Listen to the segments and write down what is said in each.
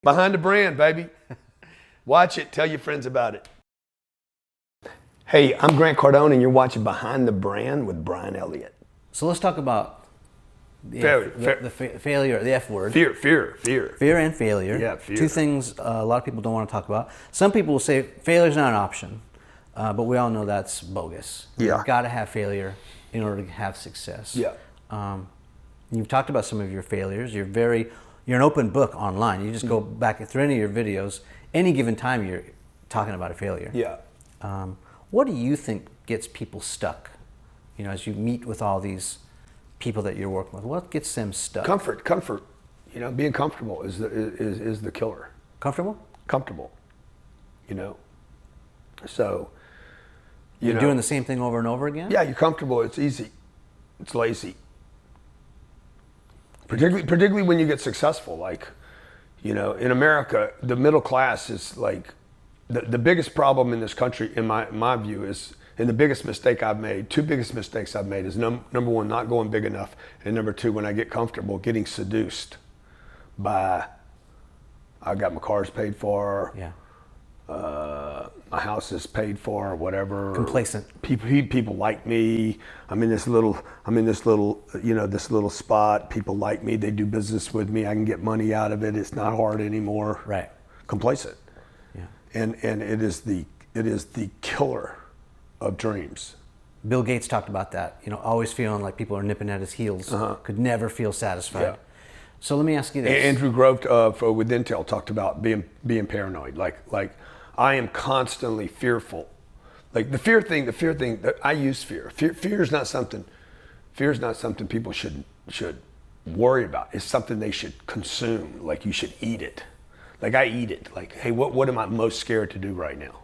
Behind the brand, baby. Watch it. Tell your friends about it. Hey, I'm Grant Cardone, and you're watching Behind the Brand with Bryan Elliott. So let's talk about the failure, the F word. Fear. Fear and failure. Yeah, fear. Two things a lot of people don't want to talk about. Some people will say failure is not an option, but we all know that's bogus. Yeah. You've got to have failure in order to have success. Yeah. You've talked about some of your failures. You're an open book online. You just go back through any of your videos. Any given time, you're talking about a failure. Yeah. What do you think gets people stuck? You know, as you meet with all these people that you're working with, what gets them stuck? Comfort. You know, being comfortable is the killer. Comfortable? Comfortable. You know. So. You're doing the same thing over and over again? Yeah, you're comfortable. It's easy. It's lazy. Particularly when you get successful. Like, you know, in America, the middle class is like the biggest problem in this country, in my view, is, and the biggest mistake I've made, two biggest mistakes I've made is number one, not going big enough, and number two, when I get comfortable, getting seduced by, I got my cars paid for, yeah, my house is paid for, or whatever. Complacent. People like me. I'm in this little, you know, this little spot. People like me. They do business with me. I can get money out of it. It's not hard anymore. Right. Complacent. Yeah. And it is the killer of dreams. Bill Gates talked about that. You know, always feeling like people are nipping at his heels. Could never feel satisfied. Yeah. So let me ask you this. Andrew Grove with Intel talked about being paranoid. Like I am constantly fearful. Like the fear thing, that I use fear. Fear is not something people should worry about. It's something they should consume. Like you should eat it. Like I eat it. Like, hey, what am I most scared to do right now?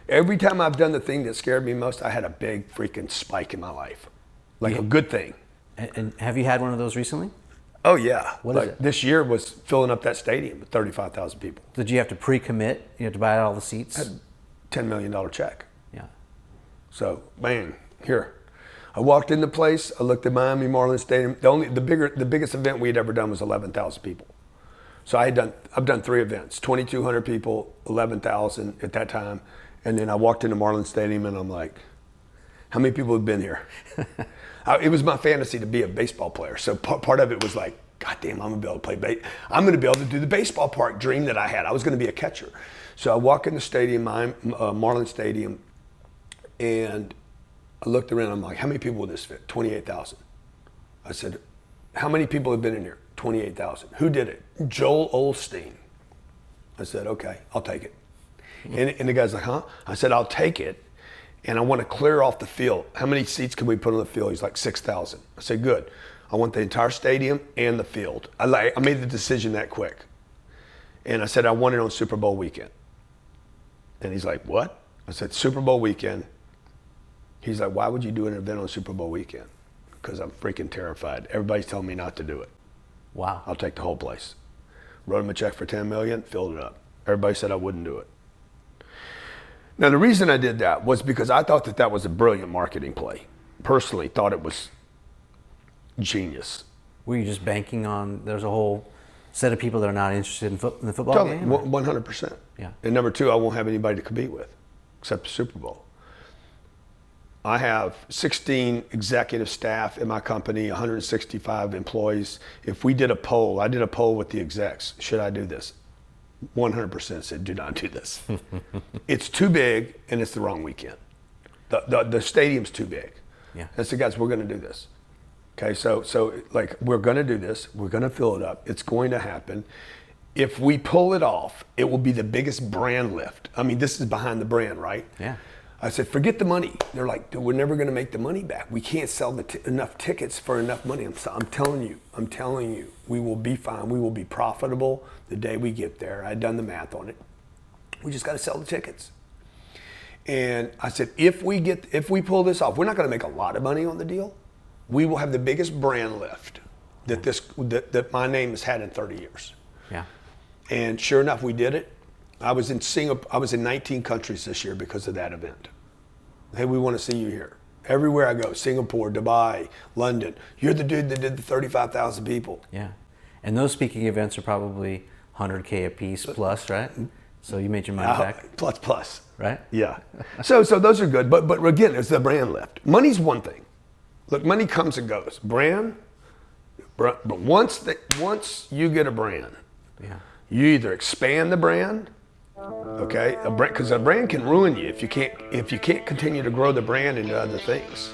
Every time I've done the thing that scared me most, I had a big freaking spike in my life. Like a good thing. And have you had one of those recently? Oh yeah. What is it? This year was filling up that stadium with 35,000 people. Did you have to pre-commit? You had to buy all the seats? I had a $10 million check. Yeah. So, bang, here. I walked in the place, I looked at Miami Marlins Stadium. The biggest event we had ever done was 11,000 people. So I've done 3 events, 2,200 people, 11,000 at that time. And then I walked into Marlins Stadium and I'm like, how many people have been here? It was my fantasy to be a baseball player. So part of it was like, God damn, I'm gonna be able to do the baseball park dream that I had. I was gonna be a catcher. So I walk in the stadium, Marlins Stadium, and I looked around, I'm like, how many people would this fit? 28,000. I said, how many people have been in here? 28,000. Who did it? Joel Osteen. I said, okay, I'll take it. And the guy's like, huh? I said, I'll take it. And I want to clear off the field. How many seats can we put on the field? He's like, 6,000. I said, good. I want the entire stadium and the field. I made the decision that quick. And I said, I want it on Super Bowl weekend. And he's like, what? I said, Super Bowl weekend. He's like, why would you do an event on Super Bowl weekend? Because I'm freaking terrified. Everybody's telling me not to do it. Wow. I'll take the whole place. Wrote him a check for $10 million, filled it up. Everybody said I wouldn't do it. Now, the reason I did that was because I thought that was a brilliant marketing play. Personally, thought it was genius. Were you just banking on there's a whole set of people that are not interested in the football game? 100%. Yeah. And number two, I won't have anybody to compete with except the Super Bowl. I have 16 executive staff in my company, 165 employees. If we did a poll, I did a poll with the execs, should I do this? 100% said, do not do this. It's too big and it's the wrong weekend. The stadium's too big. Yeah. I said, guys, we're gonna do this. Okay, so like we're gonna do this, we're gonna fill it up, it's going to happen. If we pull it off, it will be the biggest brand lift. I mean, this is behind the brand, right? Yeah. I said, forget the money. They're like, dude, we're never gonna make the money back. We can't sell enough tickets for enough money. I'm telling you, we will be fine. We will be profitable the day we get there. I'd done the math on it. We just gotta sell the tickets. And I said, if we pull this off, we're not gonna make a lot of money on the deal. We will have the biggest brand lift that my name has had in 30 years. Yeah. And sure enough, we did it. I was in Singapore. I was in 19 countries this year because of that event. Hey, we want to see you here. Everywhere I go, Singapore, Dubai, London. You're the dude that did the 35,000 people. Yeah. And those speaking events are probably 100K a piece plus, right? So you made your money back, Plus. right? Yeah. So those are good. But again, it's the brand lift. Money's one thing. Look, money comes and goes. But once you get a brand, Yeah. you either expand the brand, okay, because a brand can ruin you if you can't continue to grow the brand into other things.